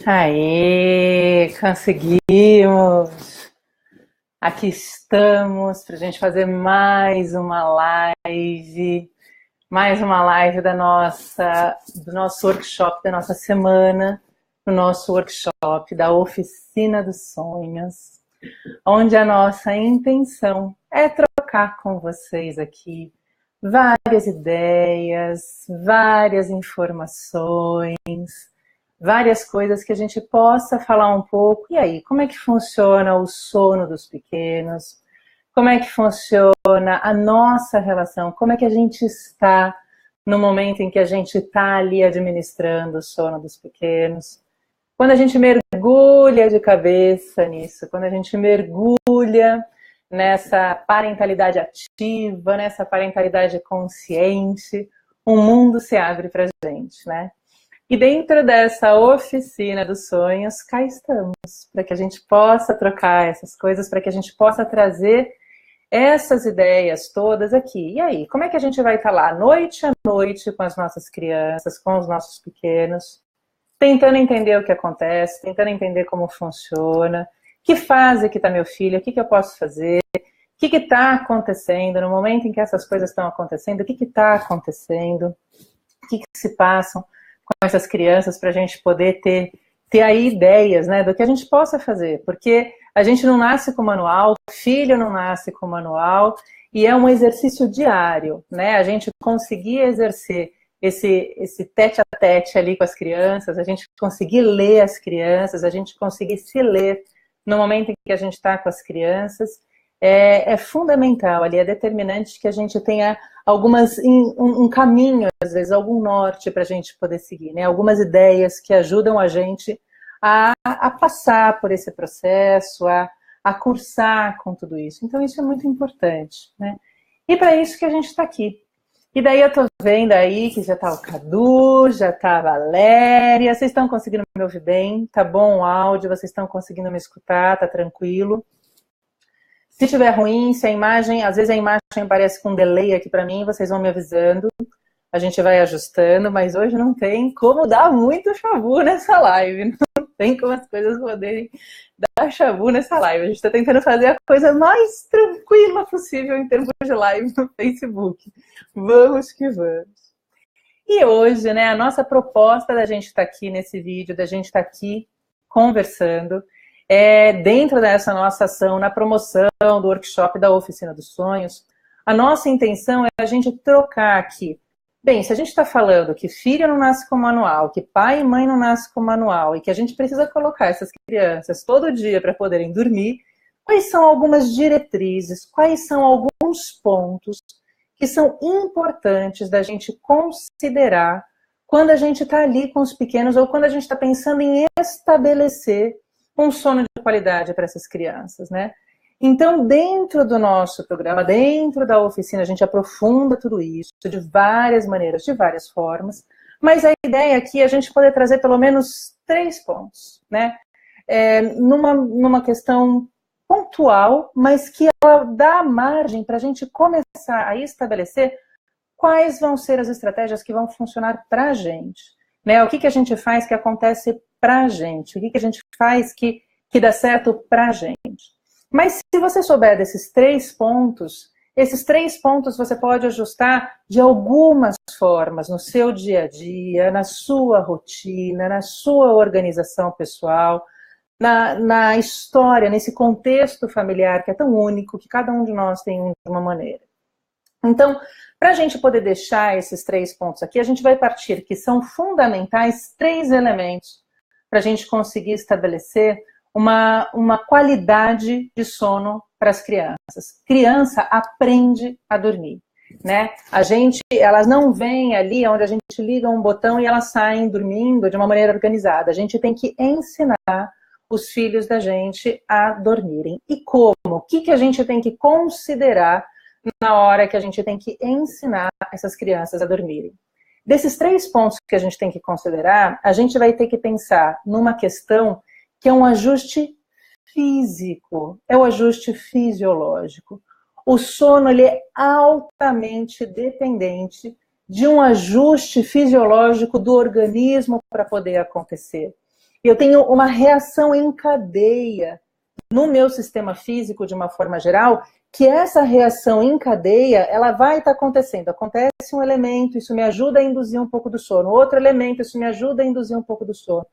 Aê, conseguimos! Aqui estamos para a gente fazer mais uma live do nosso workshop, da nossa semana, do nosso workshop da Oficina dos Sonhos, onde a nossa intenção é trocar com vocês aqui várias ideias, várias informações, várias coisas que a gente possa falar um pouco. E aí, como é que funciona o sono dos pequenos? Como é que funciona a nossa relação? Como é que a gente está no momento em que a gente está ali administrando o sono dos pequenos? Quando a gente mergulha de cabeça nisso, quando a gente mergulha nessa parentalidade ativa, nessa parentalidade consciente, o mundo se abre para a gente, né? E dentro dessa oficina dos sonhos, cá estamos, para que a gente possa trocar essas coisas, para que a gente possa trazer essas ideias todas aqui. E aí, como é que a gente vai estar lá, noite a noite, com as nossas crianças, com os nossos pequenos, tentando entender o que acontece, tentando entender como funciona, que fase que está meu filho, o que eu posso fazer, o que está acontecendo, no momento em que essas coisas estão acontecendo, o que está acontecendo, o que se passam com essas crianças, para a gente poder ter aí ideias, né, do que a gente possa fazer, porque a gente não nasce com manual, o filho não nasce com manual, e é um exercício diário, né, a gente conseguir exercer esse tete-a-tete ali com as crianças, a gente conseguir ler as crianças, a gente conseguir se ler no momento em que a gente está com as crianças, é fundamental ali, é determinante que a gente tenha um caminho, às vezes, algum norte para a gente poder seguir, né? Algumas ideias que ajudam a gente a passar por esse processo, a cursar com tudo isso. Então, isso é muito importante, né? E para isso que a gente está aqui. E daí eu tô vendo aí que já está o Cadu, já está a Valéria, vocês estão conseguindo me ouvir bem? Tá bom o áudio? Vocês estão conseguindo me escutar? Tá tranquilo? Se tiver ruim, se a imagem, às vezes a imagem aparece com delay aqui para mim, vocês vão me avisando, a gente vai ajustando, mas hoje não tem como dar muito chabu nessa live, não tem como as coisas poderem dar chabu nessa live. A gente está tentando fazer a coisa mais tranquila possível em termos de live no Facebook. Vamos que vamos. E hoje, né, a nossa proposta da gente estar aqui nesse vídeo, da gente estar aqui conversando, dentro dessa nossa ação, na promoção do workshop da Oficina dos Sonhos, a nossa intenção é a gente trocar aqui. Bem, se a gente está falando que filho não nasce com manual, que pai e mãe não nascem com manual, e que a gente precisa colocar essas crianças todo dia para poderem dormir, quais são algumas diretrizes, quais são alguns pontos que são importantes da gente considerar quando a gente está ali com os pequenos ou quando a gente está pensando em estabelecer um sono de qualidade para essas crianças, né? Então, dentro do nosso programa, dentro da oficina, a gente aprofunda tudo isso de várias maneiras, de várias formas, mas a ideia aqui é a gente poder trazer pelo menos 3 pontos, né? Numa questão pontual, mas que ela dá margem para a gente começar a estabelecer quais vão ser as estratégias que vão funcionar para a gente, né? O que a gente faz que acontece para a gente, o que a gente faz que dá certo para a gente. Mas se você souber desses 3 pontos, esses 3 pontos você pode ajustar de algumas formas no seu dia a dia, na sua rotina, na sua organização pessoal, na história, nesse contexto familiar que é tão único, que cada um de nós tem de uma maneira. Então, para a gente poder deixar esses 3 pontos aqui, a gente vai partir que são fundamentais 3 elementos para a gente conseguir estabelecer uma qualidade de sono para as crianças. Criança aprende a dormir, né? Elas não vêm ali onde a gente liga um botão e elas saem dormindo de uma maneira organizada. A gente tem que ensinar os filhos da gente a dormirem. E como? O que a gente tem que considerar na hora que a gente tem que ensinar essas crianças a dormirem? Desses 3 pontos que a gente tem que considerar, a gente vai ter que pensar numa questão que é um ajuste físico, é o ajuste fisiológico. O sono ele é altamente dependente de um ajuste fisiológico do organismo para poder acontecer. eu tenho uma reação em cadeia no meu sistema físico, de uma forma geral, que essa reação em cadeia, ela vai estar acontecendo. Acontece um elemento, isso me ajuda a induzir um pouco do sono. Outro elemento, isso me ajuda a induzir um pouco do sono.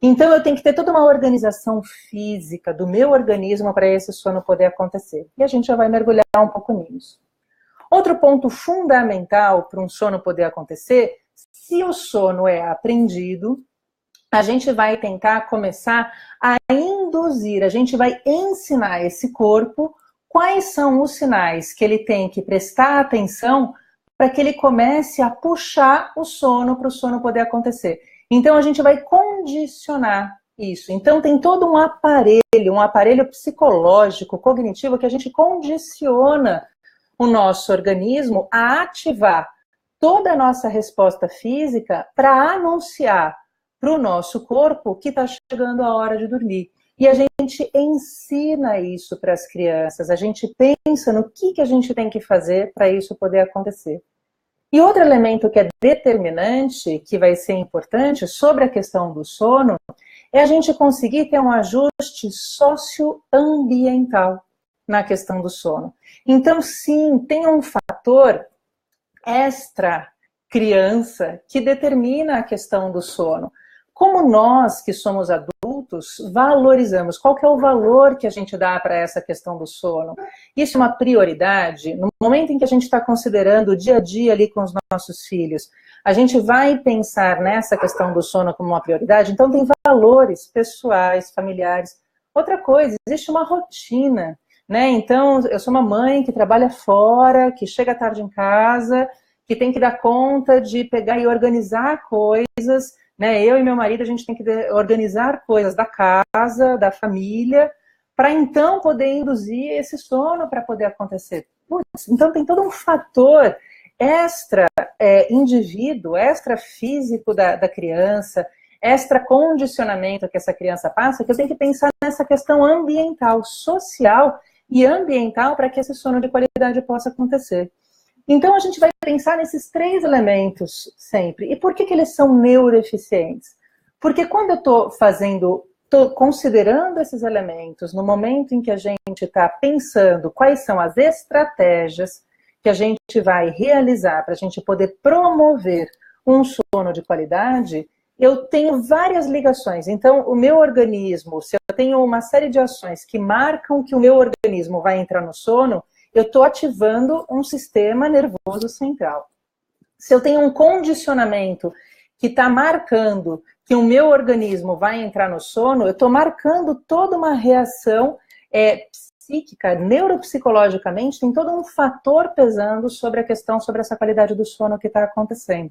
Então, eu tenho que ter toda uma organização física do meu organismo para esse sono poder acontecer. E a gente já vai mergulhar um pouco nisso. Outro ponto fundamental para um sono poder acontecer, se o sono é aprendido, a gente vai tentar começar a induzir, a gente vai ensinar esse corpo quais são os sinais que ele tem que prestar atenção para que ele comece a puxar o sono para o sono poder acontecer. Então, a gente vai condicionar isso. Então, tem todo um aparelho psicológico, cognitivo, que a gente condiciona o nosso organismo a ativar toda a nossa resposta física para anunciar para o nosso corpo que está chegando a hora de dormir. E a gente ensina isso para as crianças, a gente pensa no que a gente tem que fazer para isso poder acontecer. E outro elemento que é determinante, que vai ser importante sobre a questão do sono, é a gente conseguir ter um ajuste socioambiental na questão do sono. Então, sim, tem um fator extra criança que determina a questão do sono. Como nós, que somos adultos, valorizamos? Qual que é o valor que a gente dá para essa questão do sono? Isso é uma prioridade? No momento em que a gente está considerando o dia a dia ali com os nossos filhos, a gente vai pensar nessa questão do sono como uma prioridade? Então tem valores pessoais, familiares. Outra coisa, existe uma rotina, né? Então, eu sou uma mãe que trabalha fora, que chega tarde em casa, que tem que dar conta de pegar e organizar coisas, né? Eu e meu marido, a gente tem que organizar coisas da casa, da família, para então poder induzir esse sono para poder acontecer. Putz, então tem todo um fator extra indivíduo, extra físico da criança, extra condicionamento que essa criança passa, que eu tenho que pensar nessa questão ambiental, social e ambiental para que esse sono de qualidade possa acontecer. Então, a gente vai pensar nesses 3 elementos sempre. E por que eles são neuroeficientes? Porque quando eu estou considerando esses elementos, no momento em que a gente está pensando quais são as estratégias que a gente vai realizar para a gente poder promover um sono de qualidade, eu tenho várias ligações. Então, o meu organismo, se eu tenho uma série de ações que marcam que o meu organismo vai entrar no sono, eu estou ativando um sistema nervoso central. Se eu tenho um condicionamento que está marcando que o meu organismo vai entrar no sono, eu estou marcando toda uma reação psíquica, neuropsicologicamente, tem todo um fator pesando sobre a questão, sobre essa qualidade do sono que está acontecendo.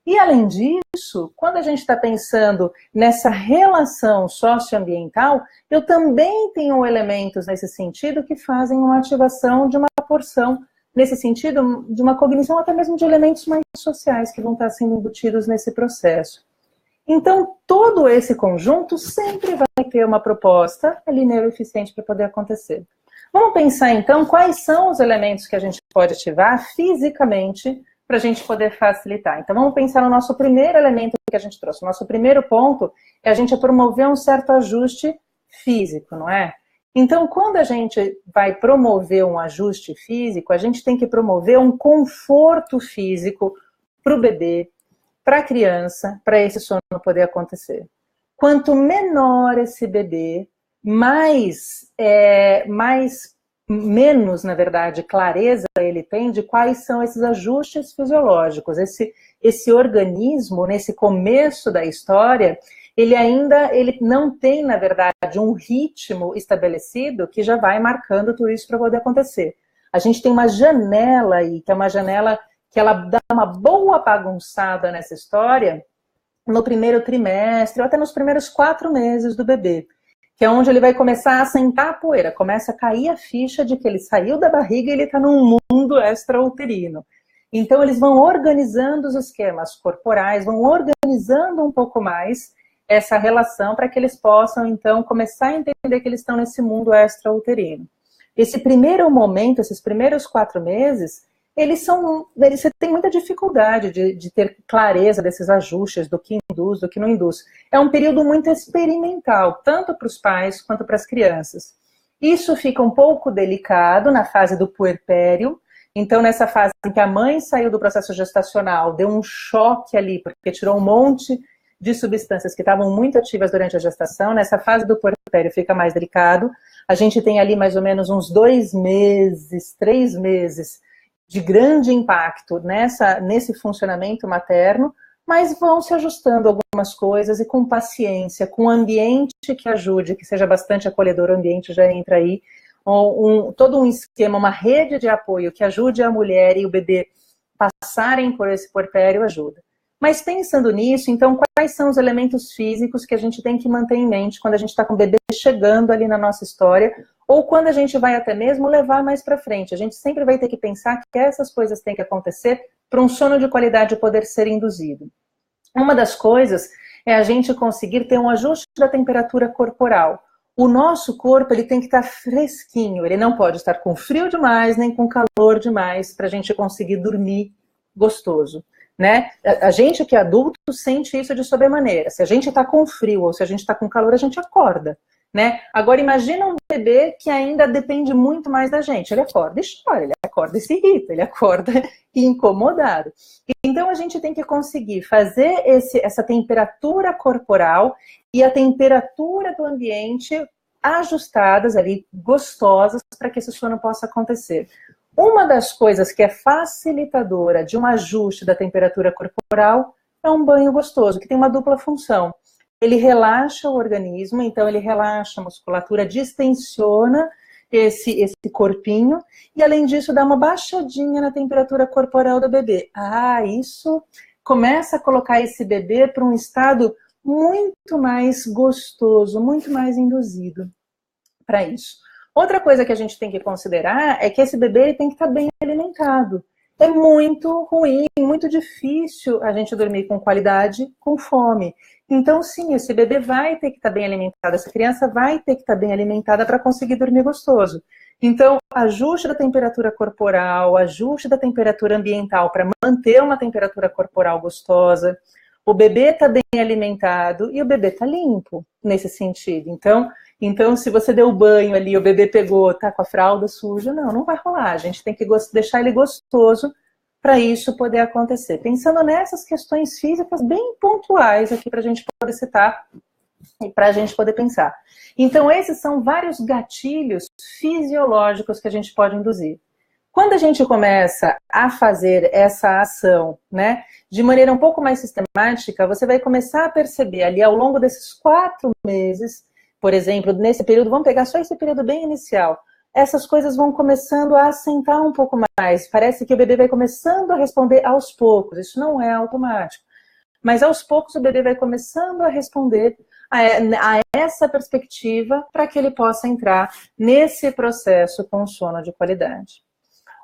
E, além disso, quando a gente está pensando nessa relação socioambiental, eu também tenho elementos nesse sentido que fazem uma ativação de uma porção, nesse sentido, de uma cognição, até mesmo de elementos mais sociais que vão estar sendo embutidos nesse processo. Então, todo esse conjunto sempre vai ter uma proposta ali neuroeficiente para poder acontecer. Vamos pensar, então, quais são os elementos que a gente pode ativar fisicamente para a gente poder facilitar. Então, vamos pensar no nosso primeiro elemento que a gente trouxe. O nosso primeiro ponto é a gente promover um certo ajuste físico, não é? Então, quando a gente vai promover um ajuste físico, a gente tem que promover um conforto físico para o bebê, para a criança, para esse sono poder acontecer. Quanto menor esse bebê, menos, na verdade, clareza ele tem de quais são esses ajustes fisiológicos. Esse organismo, nesse começo da história, ele não tem, na verdade, um ritmo estabelecido que já vai marcando tudo isso para poder acontecer. A gente tem uma janela aí, que é uma janela que ela dá uma boa bagunçada nessa história no primeiro trimestre, ou até nos primeiros 4 meses do bebê, que é onde ele vai começar a sentar a poeira, começa a cair a ficha de que ele saiu da barriga e ele está num mundo extrauterino. Então, eles vão organizando os esquemas corporais, vão organizando um pouco mais essa relação para que eles possam, então, começar a entender que eles estão nesse mundo extrauterino. Esse primeiro momento, esses primeiros 4 meses, você tem muita dificuldade de ter clareza desses ajustes, do que induz, do que não induz. É um período muito experimental, tanto para os pais quanto para as crianças. Isso fica um pouco delicado na fase do puerpério. Então, nessa fase em que a mãe saiu do processo gestacional, deu um choque ali, porque tirou um monte de substâncias que estavam muito ativas durante a gestação. Nessa fase do puerpério fica mais delicado. A gente tem ali mais ou menos uns 2 meses, 3 meses de grande impacto nesse funcionamento materno, mas vão se ajustando algumas coisas e com paciência, com ambiente que ajude, que seja bastante acolhedor, o ambiente já entra aí, todo um esquema, uma rede de apoio que ajude a mulher e o bebê passarem por esse puerpério ajuda. Mas pensando nisso, então, quais são os elementos físicos que a gente tem que manter em mente quando a gente está com o bebê chegando ali na nossa história, ou quando a gente vai até mesmo levar mais para frente? A gente sempre vai ter que pensar que essas coisas têm que acontecer para um sono de qualidade poder ser induzido. Uma das coisas é a gente conseguir ter um ajuste da temperatura corporal. O nosso corpo ele tem que estar fresquinho, ele não pode estar com frio demais, nem com calor demais, para a gente conseguir dormir gostoso. Né? A gente que é adulto sente isso de sobremaneira. Se a gente está com frio ou se a gente está com calor, a gente acorda. Né? Agora imagina um bebê que ainda depende muito mais da gente. Ele acorda e chora, ele acorda e se irrita, ele acorda incomodado. Então a gente tem que conseguir fazer essa temperatura corporal e a temperatura do ambiente ajustadas ali, gostosas, para que esse sono possa acontecer. Uma das coisas que é facilitadora de um ajuste da temperatura corporal é um banho gostoso, que tem uma dupla função. Ele relaxa o organismo, então ele relaxa a musculatura, distensiona esse corpinho, e além disso dá uma baixadinha na temperatura corporal do bebê. Isso começa a colocar esse bebê para um estado muito mais gostoso, muito mais induzido para isso. Outra coisa que a gente tem que considerar é que esse bebê tem que estar bem alimentado. É muito ruim, muito difícil a gente dormir com qualidade, com fome. Então, sim, esse bebê vai ter que estar bem alimentado, essa criança vai ter que estar bem alimentada para conseguir dormir gostoso. Então, ajuste da temperatura corporal, ajuste da temperatura ambiental para manter uma temperatura corporal gostosa. O bebê está bem alimentado e o bebê está limpo nesse sentido. Então, se você deu banho ali, o bebê pegou, tá com a fralda suja, não vai rolar. A gente tem que deixar ele gostoso para isso poder acontecer. Pensando nessas questões físicas bem pontuais aqui para a gente poder citar e para a gente poder pensar. Então, esses são vários gatilhos fisiológicos que a gente pode induzir. Quando a gente começa a fazer essa ação, né, de maneira um pouco mais sistemática, você vai começar a perceber ali ao longo desses 4 meses, por exemplo, nesse período, vamos pegar só esse período bem inicial, essas coisas vão começando a assentar um pouco mais. Parece que o bebê vai começando a responder aos poucos, isso não é automático. Mas aos poucos o bebê vai começando a responder a essa perspectiva para que ele possa entrar nesse processo com sono de qualidade.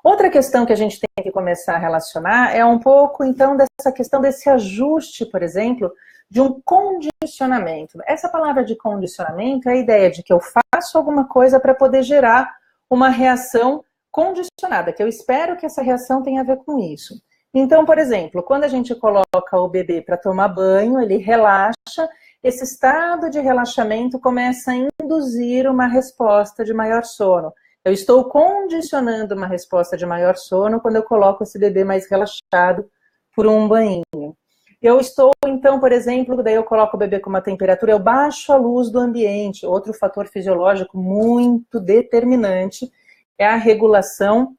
Outra questão que a gente tem que começar a relacionar é um pouco, então, dessa questão desse ajuste, por exemplo, de um condicionamento. Essa palavra de condicionamento é a ideia de que eu faço alguma coisa para poder gerar uma reação condicionada, que eu espero que essa reação tenha a ver com isso. Então, por exemplo, quando a gente coloca o bebê para tomar banho, ele relaxa, esse estado de relaxamento começa a induzir uma resposta de maior sono. Eu estou condicionando uma resposta de maior sono quando eu coloco esse bebê mais relaxado por um banhinho. Eu estou, então, por exemplo, daí eu coloco o bebê com uma temperatura, eu baixo a luz do ambiente. Outro fator fisiológico muito determinante é a regulação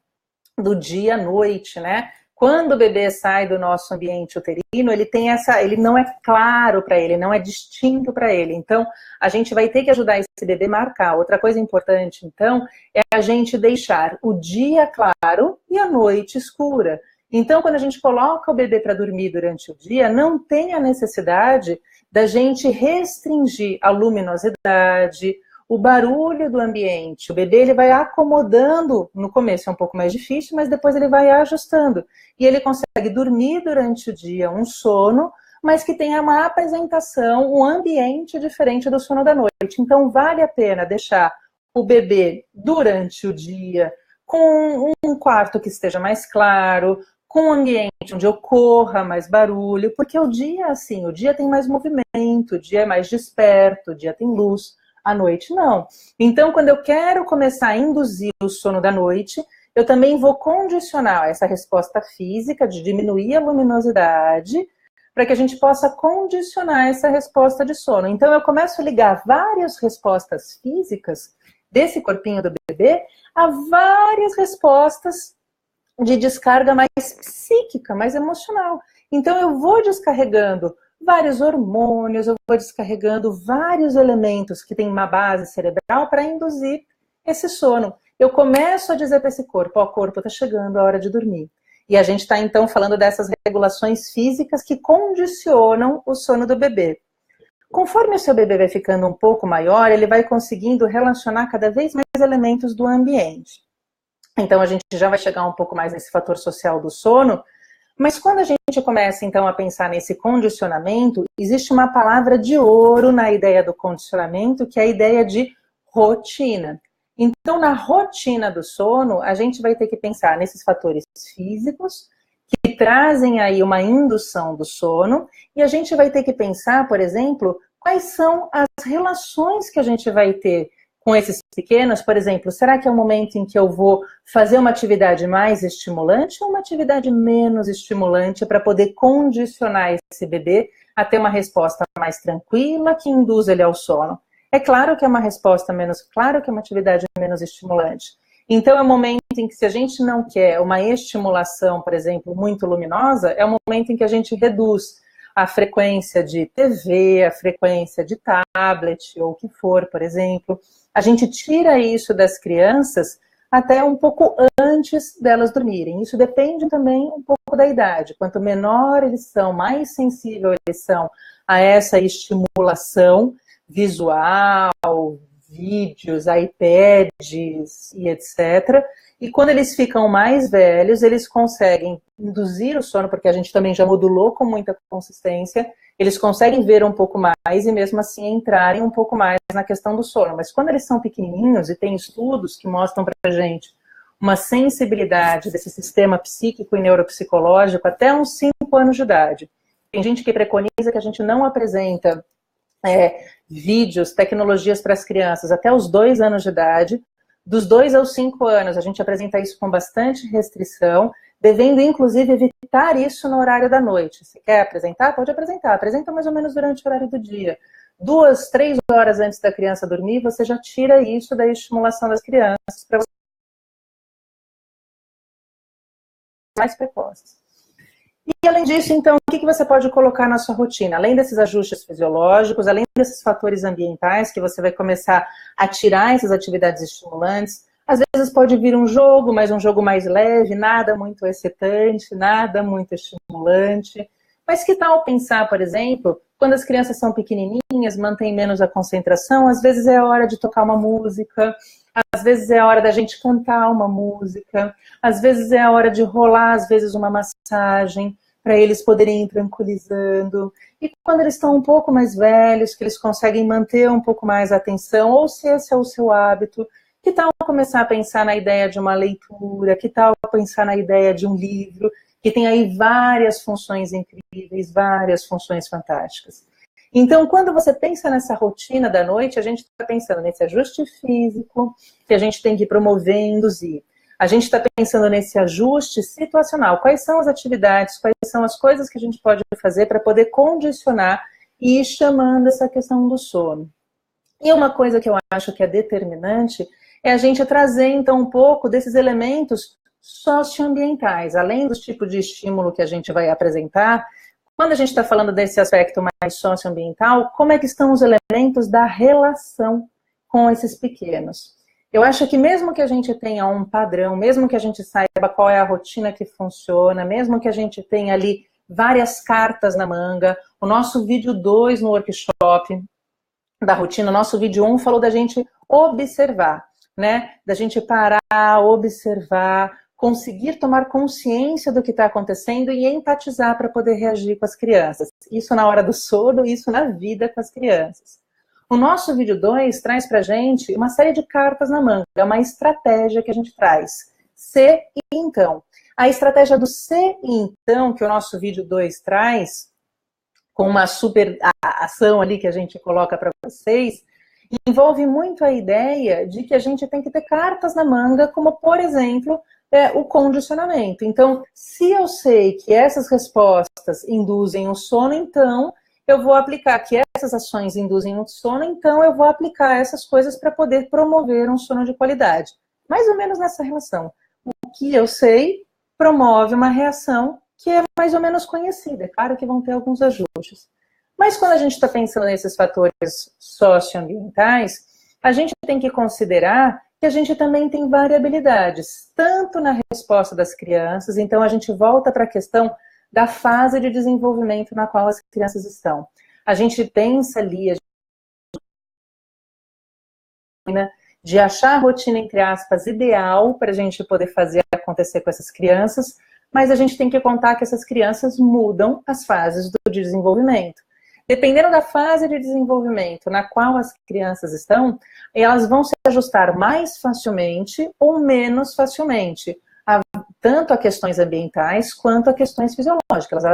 do dia à noite, né? Quando o bebê sai do nosso ambiente uterino, ele não é claro para ele, não é distinto para ele. Então, a gente vai ter que ajudar esse bebê a marcar. Outra coisa importante, então, é a gente deixar o dia claro e a noite escura. Então, quando a gente coloca o bebê para dormir durante o dia, não tem a necessidade da gente restringir a luminosidade, o barulho do ambiente. O bebê ele vai acomodando, no começo é um pouco mais difícil, mas depois ele vai ajustando. E ele consegue dormir durante o dia um sono, mas que tenha uma apresentação, um ambiente diferente do sono da noite. Então, vale a pena deixar o bebê durante o dia com um quarto que esteja mais claro, com um ambiente onde ocorra mais barulho, porque o dia, assim, o dia tem mais movimento, o dia é mais desperto, o dia tem luz, à noite não. Então, quando eu quero começar a induzir o sono da noite, eu também vou condicionar essa resposta física de diminuir a luminosidade, para que a gente possa condicionar essa resposta de sono. Então, eu começo a ligar várias respostas físicas desse corpinho do bebê a várias respostas de descarga mais psíquica, mais emocional. Então, eu vou descarregando vários hormônios, eu vou descarregando vários elementos que têm uma base cerebral para induzir esse sono. Eu começo a dizer para esse corpo, ó, corpo, está chegando a hora de dormir. E a gente está, então, falando dessas regulações físicas que condicionam o sono do bebê. Conforme o seu bebê vai ficando um pouco maior, ele vai conseguindo relacionar cada vez mais elementos do ambiente. Então, a gente já vai chegar um pouco mais nesse fator social do sono, mas quando a gente começa, então, a pensar nesse condicionamento, existe uma palavra de ouro na ideia do condicionamento, que é a ideia de rotina. Então, na rotina do sono, a gente vai ter que pensar nesses fatores físicos, que trazem aí uma indução do sono, e a gente vai ter que pensar, por exemplo, quais são as relações que a gente vai ter com esses pequenos. Por exemplo, será que é o momento em que eu vou fazer uma atividade mais estimulante ou uma atividade menos estimulante para poder condicionar esse bebê a ter uma resposta mais tranquila que induz ele ao sono? É claro que é uma resposta menos, claro que é uma atividade menos estimulante. Então é o momento em que, se a gente não quer uma estimulação, por exemplo, muito luminosa, é o momento em que a gente reduz a frequência de TV, a frequência de tablet, ou o que for, por exemplo. A gente tira isso das crianças até um pouco antes delas dormirem. Isso depende também um pouco da idade. Quanto menor eles são, mais sensíveis eles são a essa estimulação visual, vídeos, iPads e etc. E quando eles ficam mais velhos, eles conseguem induzir o sono, porque a gente também já modulou com muita consistência, eles conseguem ver um pouco mais e mesmo assim entrarem um pouco mais na questão do sono. Mas quando eles são pequenininhos, e tem estudos que mostram pra gente uma sensibilidade desse sistema psíquico e neuropsicológico até uns 5 anos de idade. Tem gente que preconiza que a gente não apresenta vídeos, tecnologias para as crianças até os 2 anos de idade. Dos 2 aos 5 anos, a gente apresenta isso com bastante restrição, devendo, inclusive, evitar isso no horário da noite. Se quer apresentar, pode apresentar. Apresenta mais ou menos durante o horário do dia. 2, 3 horas antes da criança dormir, você já tira isso da estimulação das crianças para mais precoces. E, além disso, então, o que você pode colocar na sua rotina? Além desses ajustes fisiológicos, além desses fatores ambientais, que você vai começar a tirar essas atividades estimulantes, às vezes pode vir um jogo, mas um jogo mais leve, nada muito excitante, nada muito estimulante. Mas que tal pensar, por exemplo, quando as crianças são pequenininhas, mantêm menos a concentração, às vezes é a hora de tocar uma música, às vezes é a hora da gente cantar uma música, às vezes é a hora de rolar, às vezes, uma massagem, para eles poderem ir tranquilizando. E quando eles estão um pouco mais velhos, que eles conseguem manter um pouco mais a atenção, ou se esse é o seu hábito, que tal começar a pensar na ideia de uma leitura, que tal pensar na ideia de um livro, que tem aí várias funções incríveis, várias funções fantásticas. Então, quando você pensa nessa rotina da noite, a gente está pensando nesse ajuste físico, que a gente tem que promover e induzir. A gente está pensando nesse ajuste situacional. Quais são as atividades, quais são as coisas que a gente pode fazer para poder condicionar e ir chamando essa questão do sono. E uma coisa que eu acho que é determinante é a gente trazer, então, um pouco desses elementos socioambientais. Além dos tipos de estímulo que a gente vai apresentar, quando a gente está falando desse aspecto mais socioambiental, como é que estão os elementos da relação com esses pequenos? Eu acho que mesmo que a gente tenha um padrão, mesmo que a gente saiba qual é a rotina que funciona, mesmo que a gente tenha ali várias cartas na manga, o nosso vídeo 2 no workshop da rotina, o nosso vídeo 1 falou da gente observar, né? Da gente parar, observar, conseguir tomar consciência do que está acontecendo e empatizar para poder reagir com as crianças. Isso na hora do sono, isso na vida com as crianças. O nosso vídeo 2 traz para a gente uma série de cartas na manga, é uma estratégia que a gente traz. se e então. A estratégia do se e então, que o nosso vídeo 2 traz, com uma super ação ali que a gente coloca para vocês, envolve muito a ideia de que a gente tem que ter cartas na manga, como, por exemplo, o condicionamento. Então, se eu sei que essas respostas induzem o sono, então eu vou aplicar que essas ações induzem o sono, então eu vou aplicar essas coisas para poder promover um sono de qualidade. Mais ou menos nessa relação. O que eu sei promove uma reação que é mais ou menos conhecida. É claro que vão ter alguns ajustes. Mas quando a gente está pensando nesses fatores socioambientais, a gente tem que considerar que a gente também tem variabilidades, tanto na resposta das crianças, então a gente volta para a questão da fase de desenvolvimento na qual as crianças estão. A gente pensa ali de achar a rotina, entre aspas, ideal para a gente poder fazer acontecer com essas crianças, mas a gente tem que contar que essas crianças mudam as fases do desenvolvimento. Dependendo da fase de desenvolvimento na qual as crianças estão, elas vão se ajustar mais facilmente ou menos facilmente, tanto a questões ambientais quanto a questões fisiológicas.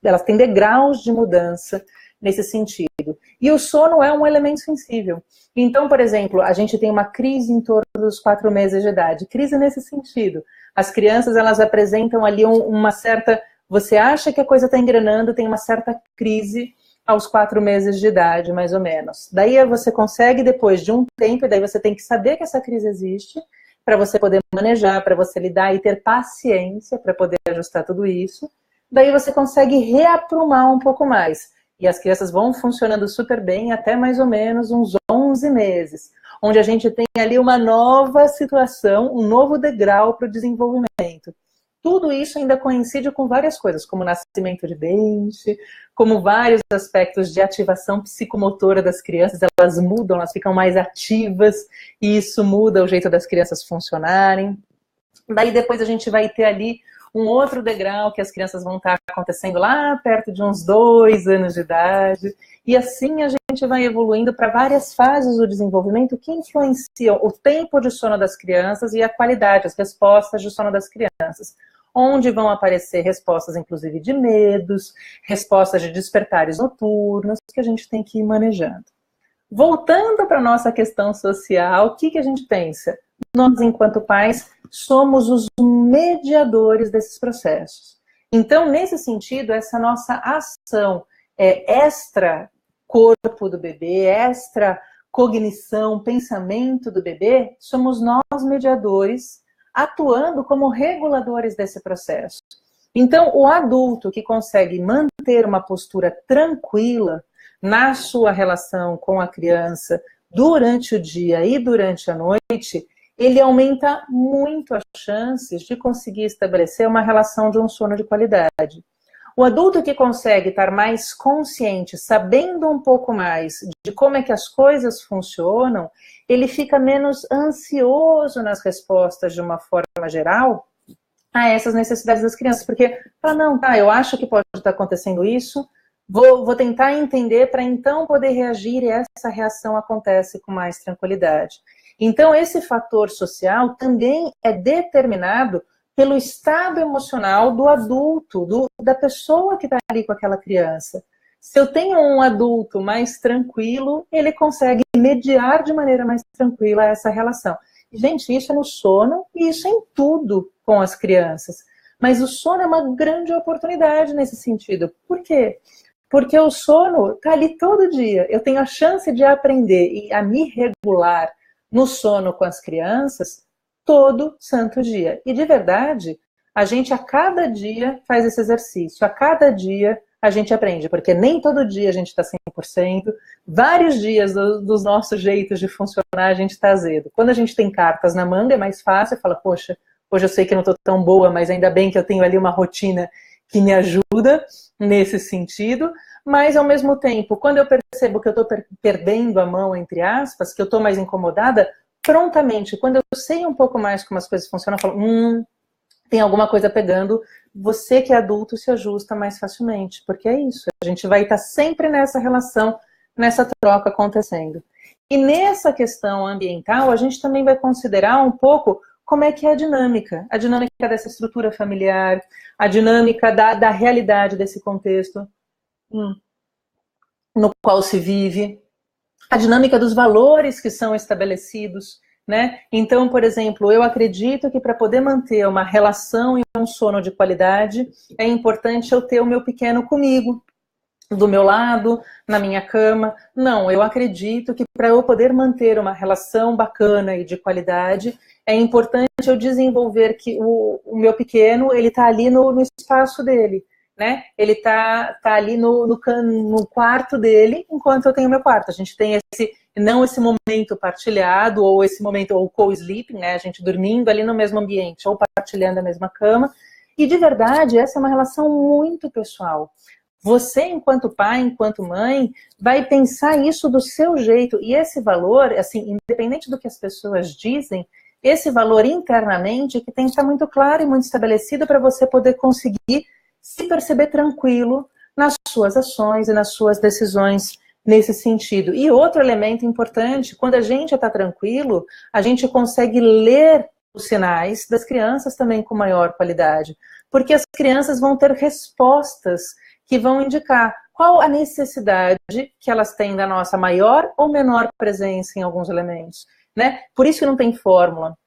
Elas têm degraus de mudança nesse sentido. E o sono é um elemento sensível. Então, por exemplo, a gente tem uma crise em torno dos 4 meses de idade. Crise nesse sentido. As crianças, elas apresentam ali uma certa... Você acha que a coisa está engrenando, tem uma certa crise aos 4 meses de idade, mais ou menos. Daí você consegue, depois de um tempo, e daí você tem que saber que essa crise existe, para você poder manejar, para você lidar e ter paciência para poder ajustar tudo isso. Daí você consegue reaprumar um pouco mais. E as crianças vão funcionando super bem até mais ou menos uns 11 meses, onde a gente tem ali uma nova situação, um novo degrau para o desenvolvimento. Tudo isso ainda coincide com várias coisas, como o nascimento de dente, como vários aspectos de ativação psicomotora das crianças, elas mudam, elas ficam mais ativas, e isso muda o jeito das crianças funcionarem. Daí depois a gente vai ter ali um outro degrau que as crianças vão estar acontecendo lá perto de uns 2 anos de idade, e assim a gente vai evoluindo para várias fases do desenvolvimento que influenciam o tempo de sono das crianças e a qualidade, as respostas de sono das crianças, onde vão aparecer respostas, inclusive, de medos, respostas de despertares noturnos, que a gente tem que ir manejando. Voltando para a nossa questão social, o que a gente pensa? Nós, enquanto pais, somos os mediadores desses processos. Então, nesse sentido, essa nossa ação extra corpo do bebê, extra cognição, pensamento do bebê, somos nós mediadores, atuando como reguladores desse processo. Então, o adulto que consegue manter uma postura tranquila na sua relação com a criança durante o dia e durante a noite, ele aumenta muito as chances de conseguir estabelecer uma relação de um sono de qualidade. O adulto que consegue estar mais consciente, sabendo um pouco mais de como é que as coisas funcionam, ele fica menos ansioso nas respostas de uma forma geral a essas necessidades das crianças. Porque, não, tá, eu acho que pode estar acontecendo isso, vou tentar entender para então poder reagir e essa reação acontece com mais tranquilidade. Então, esse fator social também é determinado pelo estado emocional do adulto, da pessoa que está ali com aquela criança. Se eu tenho um adulto mais tranquilo, ele consegue mediar de maneira mais tranquila essa relação. Gente, isso é no sono e isso é em tudo com as crianças. Mas o sono é uma grande oportunidade nesse sentido. Por quê? Porque o sono está ali todo dia. Eu tenho a chance de aprender e a me regular no sono com as crianças todo santo dia. E de verdade, a gente a cada dia faz esse exercício, a cada dia a gente aprende, porque nem todo dia a gente está 100%, vários dias dos nossos jeitos de funcionar a gente está azedo. Quando a gente tem cartas na manga é mais fácil, fala, poxa, hoje eu sei que não estou tão boa, mas ainda bem que eu tenho ali uma rotina que me ajuda nesse sentido, mas ao mesmo tempo, quando eu percebo que eu estou perdendo a mão, entre aspas, que eu estou mais incomodada, prontamente, quando eu sei um pouco mais como as coisas funcionam, eu falo, tem alguma coisa pegando, você que é adulto se ajusta mais facilmente, porque é isso, a gente vai estar sempre nessa relação, nessa troca acontecendo. E nessa questão ambiental, a gente também vai considerar um pouco como é que é a dinâmica dessa estrutura familiar, a dinâmica da realidade desse contexto no qual se vive, a dinâmica dos valores que são estabelecidos, né? Então, por exemplo, eu acredito que para poder manter uma relação e um sono de qualidade, é importante eu ter o meu pequeno comigo, do meu lado, na minha cama. Não, eu acredito que para eu poder manter uma relação bacana e de qualidade, é importante eu desenvolver que o meu pequeno, ele está ali no espaço dele, né? Ele tá ali no quarto dele, enquanto eu tenho meu quarto. A gente tem não esse momento partilhado, ou esse momento, ou co-sleeping, né? A gente dormindo ali no mesmo ambiente, ou partilhando a mesma cama. E de verdade, essa é uma relação muito pessoal. Você, enquanto pai, enquanto mãe, vai pensar isso do seu jeito. E esse valor, assim, independente do que as pessoas dizem, esse valor internamente que tem que estar muito claro e muito estabelecido para você poder conseguir se perceber tranquilo nas suas ações e nas suas decisões nesse sentido. E outro elemento importante, quando a gente está tranquilo, a gente consegue ler os sinais das crianças também com maior qualidade. Porque as crianças vão ter respostas que vão indicar qual a necessidade que elas têm da nossa maior ou menor presença em alguns elementos, né? Por isso que não tem fórmula.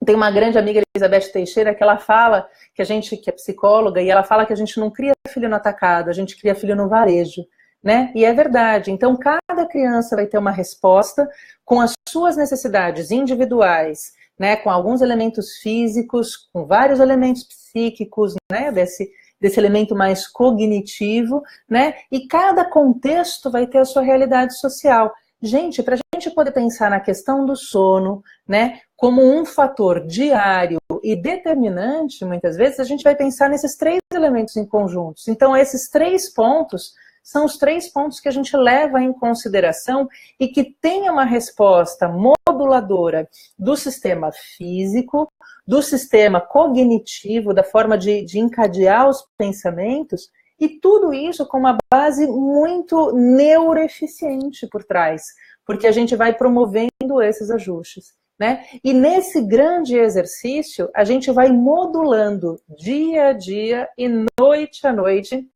Tem uma grande amiga, Elizabeth Teixeira, que ela fala, que é psicóloga, e ela fala que a gente não cria filho no atacado, a gente cria filho no varejo, né? E é verdade. Então, cada criança vai ter uma resposta com as suas necessidades individuais, né? Com alguns elementos físicos, com vários elementos psíquicos, né? Desse elemento mais cognitivo, né? E cada contexto vai ter a sua realidade social. Gente, para a gente poder pensar na questão do sono, né, como um fator diário e determinante, muitas vezes, a gente vai pensar nesses três elementos em conjuntos. Então, esses 3 pontos são os 3 pontos que a gente leva em consideração e que tem uma resposta moduladora do sistema físico, do sistema cognitivo, da forma de encadear os pensamentos, e tudo isso com uma base muito neuroeficiente por trás, porque a gente vai promovendo esses ajustes, né? E nesse grande exercício, a gente vai modulando dia a dia e noite a noite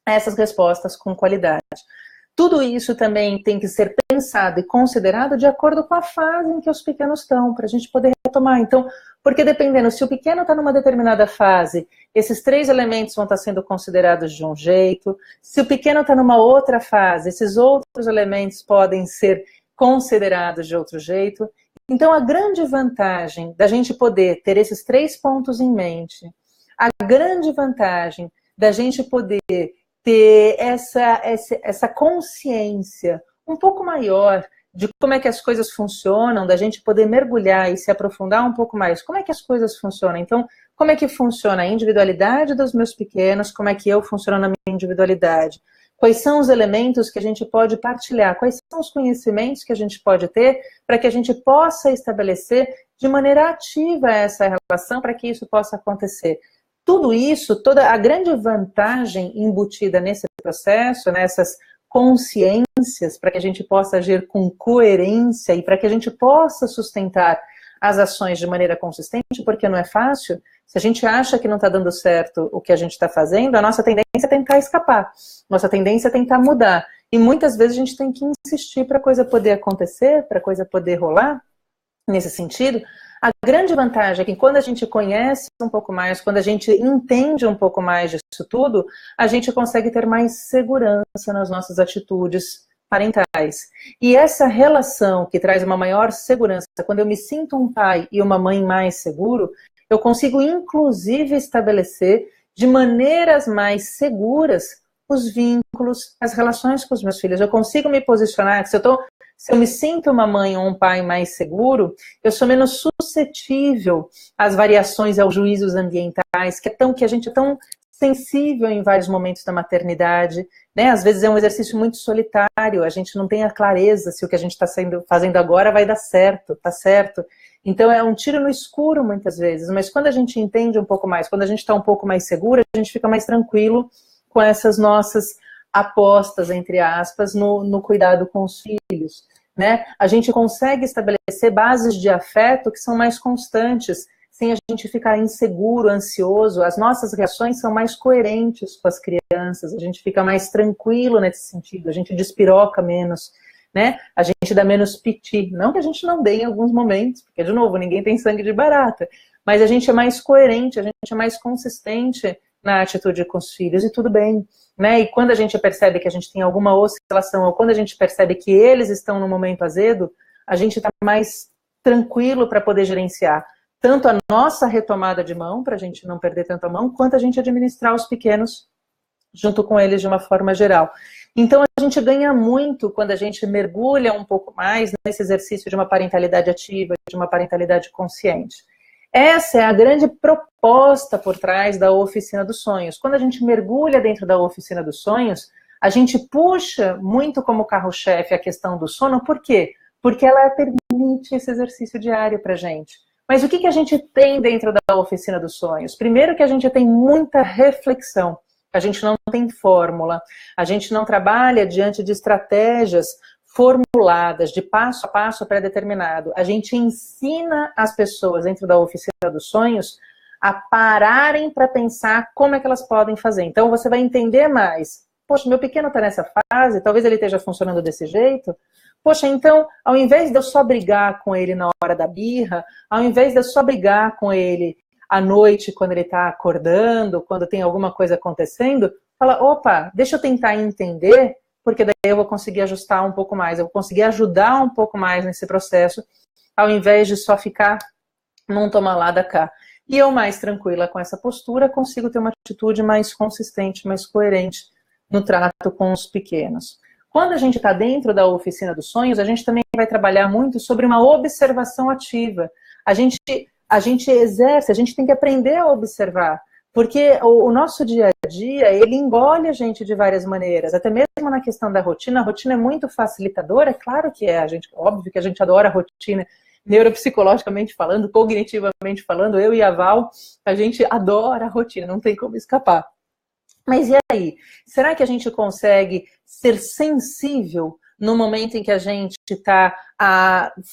essas respostas com qualidade. Tudo isso também tem que ser pensado e considerado de acordo com a fase em que os pequenos estão, para a gente poder retomar. Então, porque dependendo, se o pequeno está numa determinada fase, esses 3 elementos vão estar sendo considerados de um jeito. Se o pequeno está numa outra fase, esses outros elementos podem ser considerados de outro jeito. Então, a grande vantagem da gente poder ter esses 3 pontos em mente, a grande vantagem da gente poder ter essa consciência um pouco maior de como é que as coisas funcionam, da gente poder mergulhar e se aprofundar um pouco mais. Como é que as coisas funcionam? Então, como é que funciona a individualidade dos meus pequenos? Como é que eu funciono na minha individualidade? Quais são os elementos que a gente pode partilhar? Quais são os conhecimentos que a gente pode ter para que a gente possa estabelecer de maneira ativa essa relação para que isso possa acontecer? Tudo isso, toda a grande vantagem embutida nesse processo, nessas consciências, para que a gente possa agir com coerência e para que a gente possa sustentar as ações de maneira consistente, porque não é fácil. Se a gente acha que não está dando certo o que a gente está fazendo, a nossa tendência é tentar escapar, nossa tendência é tentar mudar. E muitas vezes a gente tem que insistir para a coisa poder acontecer, para a coisa poder rolar. Nesse sentido, a grande vantagem é que quando a gente conhece um pouco mais, quando a gente entende um pouco mais disso tudo, a gente consegue ter mais segurança nas nossas atitudes parentais. E essa relação que traz uma maior segurança, quando eu me sinto um pai e uma mãe mais seguro, eu consigo inclusive estabelecer de maneiras mais seguras os vínculos, as relações com os meus filhos. Eu consigo me posicionar, se eu me sinto uma mãe ou um pai mais seguro, eu sou menos suscetível às variações e aos juízos ambientais, que a gente é tão sensível em vários momentos da maternidade, né? Às vezes é um exercício muito solitário, a gente não tem a clareza se o que a gente está fazendo agora vai dar certo, tá certo? Então é um tiro no escuro muitas vezes, mas quando a gente entende um pouco mais, quando a gente está um pouco mais seguro, a gente fica mais tranquilo com essas nossas apostas, entre aspas, no cuidado com os filhos. né? A gente consegue estabelecer bases de afeto que são mais constantes, sem a gente ficar inseguro, ansioso. As nossas reações são mais coerentes com as crianças, a gente fica mais tranquilo nesse sentido, a gente despiroca menos, né? A gente dá menos piti. Não que a gente não dê em alguns momentos, porque, de novo, ninguém tem sangue de barata, mas a gente é mais coerente, a gente é mais consistente na atitude com os filhos, e tudo bem, né? E quando a gente percebe que a gente tem alguma oscilação, ou quando a gente percebe que eles estão no momento azedo, a gente está mais tranquilo para poder gerenciar tanto a nossa retomada de mão, para a gente não perder tanto a mão, quanto a gente administrar os pequenos junto com eles de uma forma geral. Então a gente ganha muito quando a gente mergulha um pouco mais nesse exercício de uma parentalidade ativa, de uma parentalidade consciente. Essa é a grande proposta por trás da Oficina dos Sonhos. Quando a gente mergulha dentro da Oficina dos Sonhos, a gente puxa muito como carro-chefe a questão do sono. Por quê? Porque ela permite esse exercício diário para a gente. Mas o que a gente tem dentro da Oficina dos Sonhos? Primeiro que a gente tem muita reflexão. A gente não tem fórmula. A gente não trabalha diante de estratégias formuladas, de passo a passo pré-determinado. A gente ensina as pessoas dentro da Oficina dos Sonhos a pararem para pensar como é que elas podem fazer. Então você vai entender mais. Poxa, meu pequeno está nessa fase, talvez ele esteja funcionando desse jeito. Poxa, então, ao invés de eu só brigar com ele na hora da birra, ao invés de eu só brigar com ele à noite, quando ele está acordando, quando tem alguma coisa acontecendo, fala, opa, deixa eu tentar entender, porque daí eu vou conseguir ajustar um pouco mais, eu vou conseguir ajudar um pouco mais nesse processo, ao invés de só ficar num toma lá da cá. E eu, mais tranquila com essa postura, consigo ter uma atitude mais consistente, mais coerente no trato com os pequenos. Quando a gente está dentro da Oficina dos Sonhos, a gente também vai trabalhar muito sobre uma observação ativa. A gente exerce, a gente tem que aprender a observar, porque o nosso dia a dia, ele engole a gente de várias maneiras, até mesmo na questão da rotina. A rotina é muito facilitadora, é claro que é, óbvio que a gente adora a rotina, neuropsicologicamente falando, cognitivamente falando, eu e a Val, a gente adora a rotina, não tem como escapar. Mas e aí? Será que a gente consegue ser sensível no momento em que a gente está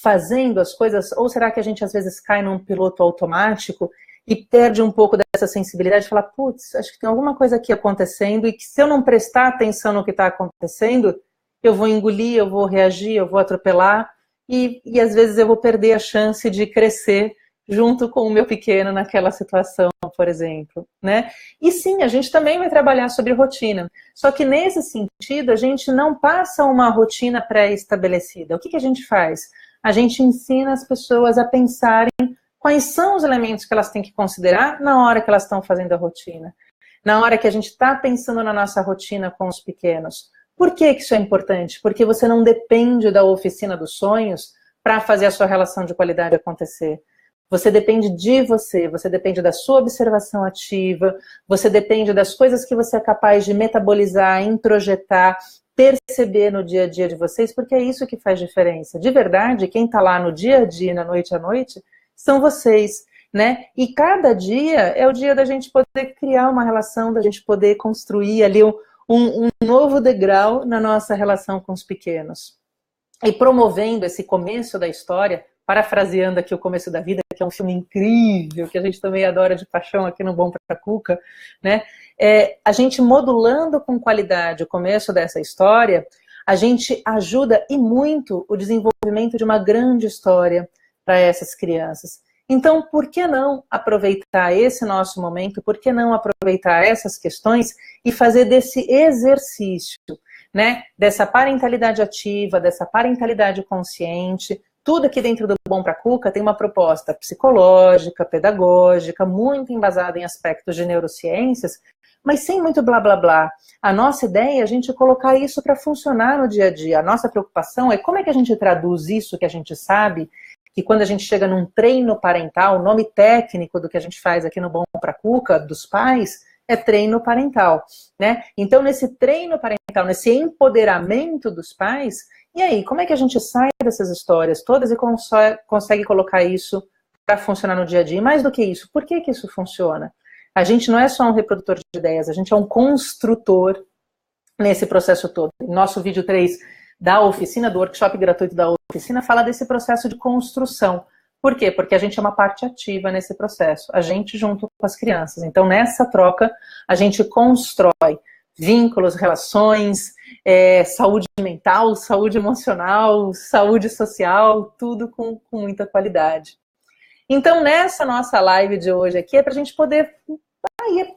fazendo as coisas? Ou será que a gente às vezes cai num piloto automático e perde um pouco dessa sensibilidade e fala, putz, acho que tem alguma coisa aqui acontecendo e que se eu não prestar atenção no que está acontecendo, eu vou engolir, eu vou reagir, eu vou atropelar e às vezes eu vou perder a chance de crescer junto com o meu pequeno naquela situação, por exemplo, né? E sim, a gente também vai trabalhar sobre rotina, só que nesse sentido a gente não passa uma rotina pré-estabelecida. O que a gente faz? A gente ensina as pessoas a pensarem quais são os elementos que elas têm que considerar na hora que elas estão fazendo a rotina, na hora que a gente está pensando na nossa rotina com os pequenos. Por que isso é importante? Porque você não depende da Oficina dos Sonhos para fazer a sua relação de qualidade acontecer. Você depende de você depende da sua observação ativa, você depende das coisas que você é capaz de metabolizar, introjetar, perceber no dia a dia de vocês, porque é isso que faz diferença. De verdade, quem está lá no dia a dia, na noite à noite, são vocês, né? E cada dia é o dia da gente poder criar uma relação, da gente poder construir ali um novo degrau na nossa relação com os pequenos. E promovendo esse começo da história, parafraseando aqui O Começo da Vida, que é um filme incrível, que a gente também adora de paixão aqui no Bom Pra Cuca, né? A gente modulando com qualidade o começo dessa história, a gente ajuda e muito o desenvolvimento de uma grande história para essas crianças. Então, por que não aproveitar esse nosso momento, por que não aproveitar essas questões e fazer desse exercício, né, dessa parentalidade ativa, dessa parentalidade consciente. Tudo aqui dentro do Bom Pra Cuca tem uma proposta psicológica, pedagógica, muito embasada em aspectos de neurociências, mas sem muito blá blá blá. A nossa ideia é a gente colocar isso para funcionar no dia a dia. A nossa preocupação é como é que a gente traduz isso que a gente sabe, que quando a gente chega num treino parental, o nome técnico do que a gente faz aqui no Bom Pra Cuca, dos pais, é treino parental, né? Então, nesse treino parental, nesse empoderamento dos pais, e aí, como é que a gente sai dessas histórias todas e consegue colocar isso para funcionar no dia a dia? E mais do que isso, por que isso funciona? A gente não é só um reprodutor de ideias, a gente é um construtor nesse processo todo. Nosso vídeo 3 da oficina, do workshop gratuito da oficina, fala desse processo de construção. Por quê? Porque a gente é uma parte ativa nesse processo, a gente junto com as crianças. Então, nessa troca, a gente constrói vínculos, relações, saúde mental, saúde emocional, saúde social, tudo com muita qualidade. Então, nessa nossa live de hoje aqui, é para a gente poder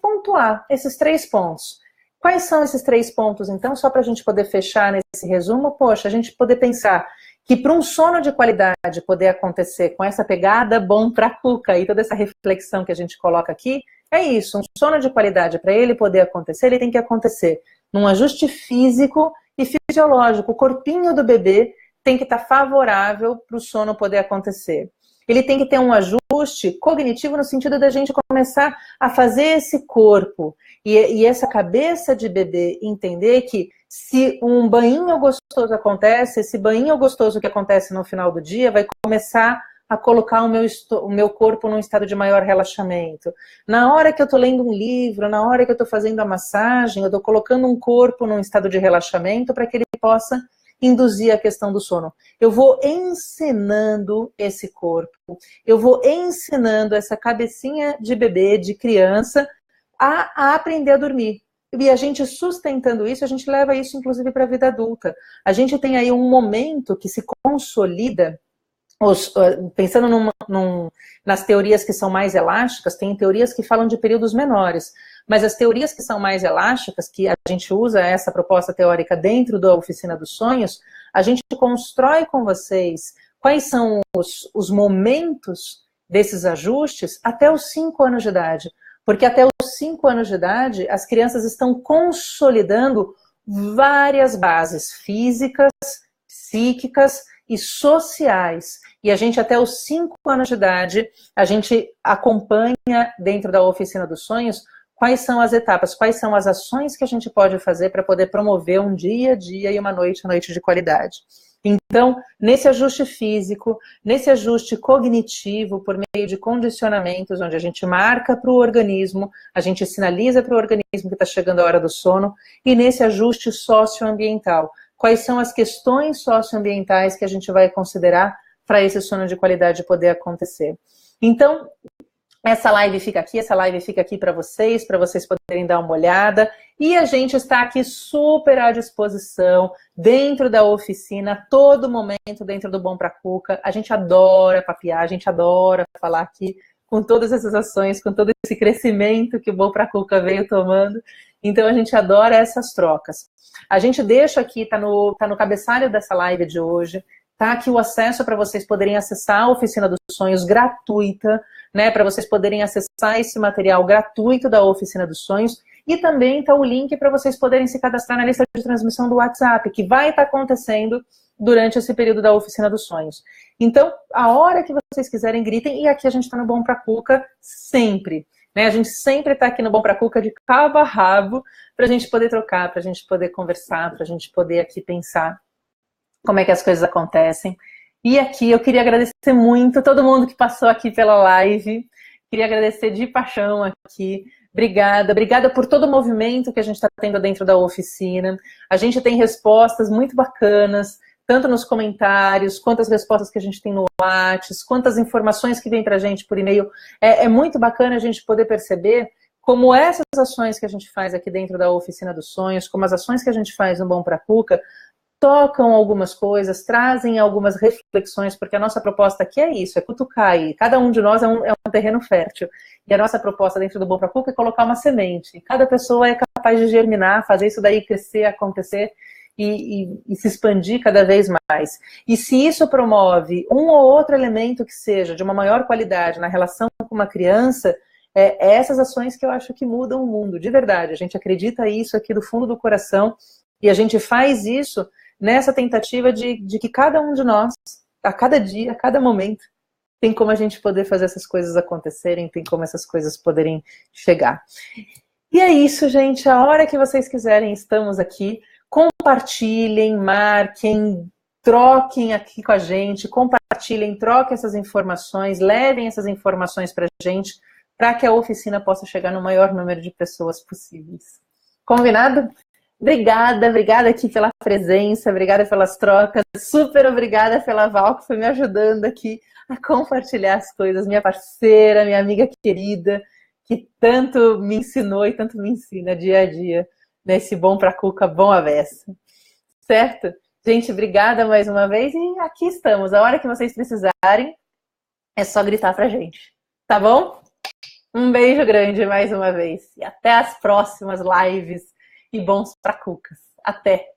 pontuar esses 3 pontos. Quais são esses 3 pontos, então, só para a gente poder fechar nesse resumo? Poxa, a gente poder pensar que para um sono de qualidade poder acontecer com essa pegada bom para cuca e toda essa reflexão que a gente coloca aqui, é isso, um sono de qualidade para ele poder acontecer, ele tem que acontecer num ajuste físico e fisiológico. O corpinho do bebê tem que estar favorável para o sono poder acontecer. Ele tem que ter um ajuste cognitivo no sentido da gente começar a fazer esse corpo e essa cabeça de bebê entender que se um banho gostoso acontece, esse banho gostoso que acontece no final do dia vai começar a colocar o meu corpo num estado de maior relaxamento. Na hora que eu estou lendo um livro, na hora que eu estou fazendo a massagem, eu estou colocando um corpo num estado de relaxamento para que ele possa induzir a questão do sono. Eu vou ensinando esse corpo, eu vou ensinando essa cabecinha de bebê, de criança, a aprender a dormir. E a gente sustentando isso, a gente leva isso inclusive para a vida adulta. A gente tem aí um momento que se consolida, pensando nas teorias que são mais elásticas, tem teorias que falam de períodos menores, mas as teorias que são mais elásticas, que a gente usa essa proposta teórica dentro da Oficina dos Sonhos, a gente constrói com vocês quais são os momentos desses ajustes até os 5 anos de idade. Porque até os 5 anos de idade, as crianças estão consolidando várias bases físicas, psíquicas e sociais. E a gente, até os 5 anos de idade, a gente acompanha dentro da Oficina dos Sonhos quais são as etapas, quais são as ações que a gente pode fazer para poder promover um dia a dia e uma noite a noite de qualidade. Então, nesse ajuste físico, nesse ajuste cognitivo, por meio de condicionamentos, onde a gente marca para o organismo, a gente sinaliza para o organismo que está chegando a hora do sono, e nesse ajuste socioambiental. Quais são as questões socioambientais que a gente vai considerar para esse sono de qualidade poder acontecer? Então, essa live fica aqui para vocês poderem dar uma olhada. E a gente está aqui super à disposição, dentro da oficina, a todo momento, dentro do Bom Pra Cuca. A gente adora papear, a gente adora falar aqui com todas essas ações, com todo esse crescimento que o Bom Pra Cuca veio tomando. Então a gente adora essas trocas. A gente deixa aqui, tá no cabeçalho dessa live de hoje, tá aqui o acesso para vocês poderem acessar a Oficina dos Sonhos gratuita, né, para vocês poderem acessar esse material gratuito da Oficina dos Sonhos, e também está o link para vocês poderem se cadastrar na lista de transmissão do WhatsApp, que vai estar acontecendo durante esse período da Oficina dos Sonhos. Então, a hora que vocês quiserem, gritem, e aqui a gente está no Bom Pra Cuca sempre, né, a gente sempre está aqui no Bom Pra Cuca de cabo a rabo, para a gente poder trocar, para a gente poder conversar, para a gente poder aqui pensar como é que as coisas acontecem. E aqui eu queria agradecer muito todo mundo que passou aqui pela live. Queria agradecer de paixão aqui. Obrigada por todo o movimento que a gente está tendo dentro da oficina. A gente tem respostas muito bacanas, tanto nos comentários, quanto as respostas que a gente tem no WhatsApp, quantas informações que vem para a gente por e-mail. É muito bacana a gente poder perceber como essas ações que a gente faz aqui dentro da Oficina dos Sonhos, como as ações que a gente faz no Bom Pra Cuca, tocam algumas coisas, trazem algumas reflexões, porque a nossa proposta aqui é isso, é cutucar, e cada um de nós é um terreno fértil, e a nossa proposta dentro do Bom Pra Cuca é colocar uma semente, cada pessoa é capaz de germinar, fazer isso daí crescer, acontecer, e se expandir cada vez mais. E se isso promove um ou outro elemento que seja de uma maior qualidade na relação com uma criança, essas ações que eu acho que mudam o mundo, de verdade, a gente acredita isso aqui do fundo do coração, e a gente faz isso nessa tentativa de que cada um de nós, a cada dia, a cada momento, tem como a gente poder fazer essas coisas acontecerem, tem como essas coisas poderem chegar. E é isso, gente. A hora que vocês quiserem, estamos aqui. Compartilhem, marquem, troquem aqui com a gente, compartilhem, troquem essas informações, levem essas informações para a gente, para que a oficina possa chegar no maior número de pessoas possíveis. Combinado? Obrigada, obrigada aqui pela presença, obrigada pelas trocas, super obrigada pela Val que foi me ajudando aqui a compartilhar as coisas, minha parceira, minha amiga querida, que tanto me ensinou e tanto me ensina dia a dia nesse bom pra cuca, bom avesso. Certo? Gente, obrigada mais uma vez e aqui estamos. A hora que vocês precisarem, é só gritar pra gente. Tá bom? Um beijo grande mais uma vez. E até as próximas lives e bons pra cucas. Até!